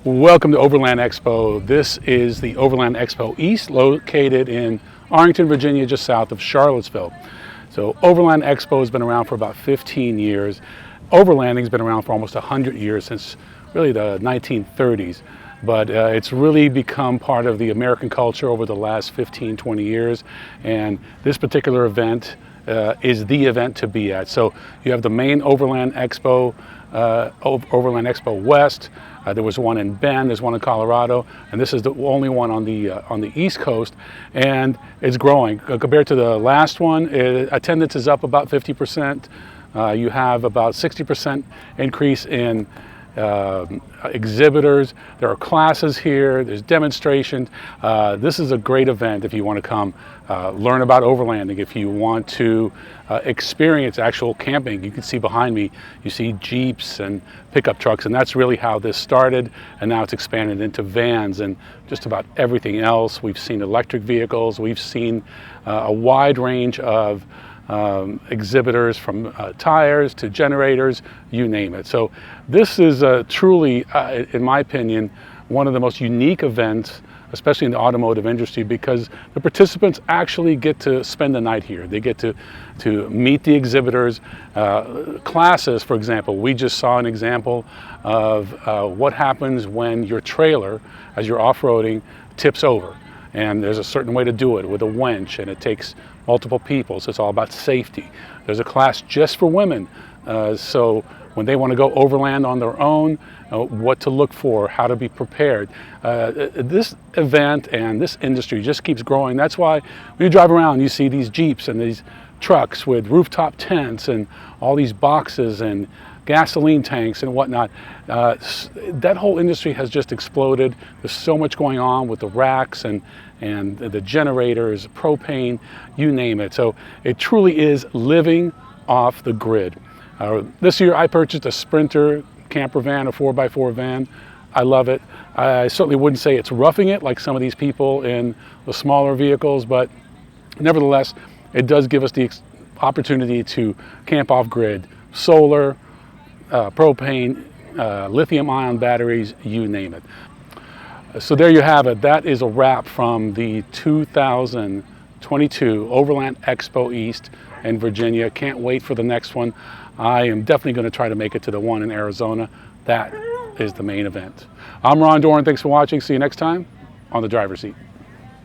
Welcome to Overland Expo. This is the Overland Expo East, located in Arlington, Virginia, just south of Charlottesville. So Overland Expo has been around for about 15 years. Overlanding's been around for almost 100 years, since really the 1930s. But it's really become part of the American culture over the last 15, 20 years. And this particular event is the event to be at. So you have the main Overland Expo, Overland Expo West. There was one in Bend, there's one in Colorado, and this is the only one on the East Coast, and it's growing. Compared to the last one, attendance is up about 50%. You have about 60% increase in exhibitors. There are classes here, there's demonstrations. This is a great event if you want to come learn about overlanding, if you want to experience actual camping. You can see behind me, you see Jeeps and pickup trucks, and that's really how this started, and now it's expanded into vans and just about everything else. We've seen electric vehicles, we've seen a wide range of exhibitors, from tires to generators, you name it. So this is truly, in my opinion, one of the most unique events, especially in the automotive industry, because the participants actually get to spend the night here. They get to meet the exhibitors. Classes, for example, we just saw an example of what happens when your trailer, as you're off-roading, tips over. And there's a certain way to do it with a winch, and it takes multiple people, so it's all about safety. There's a class just for women, so when they want to go overland on their own, what to look for, how to be prepared. This event and this industry just keeps growing. That's why when you drive around, you see these Jeeps and these trucks with rooftop tents and all these boxes and gasoline tanks and whatnot. That whole industry has just exploded. There's so much going on with the racks and the generators, propane, you name it. So it truly is living off the grid. This year I purchased a Sprinter camper van, a 4x4 van. I love it. I certainly wouldn't say it's roughing it like some of these people in the smaller vehicles, but nevertheless, it does give us the opportunity to camp off grid. Solar, propane, lithium-ion batteries, you name it. So there you have it. That is a wrap from the 2022 Overland Expo East in Virginia. Can't wait for the next one. I am definitely going to try to make it to the one in Arizona. That is the main event. I'm Ron Doran. Thanks for watching. See you next time on The Driver's Seat.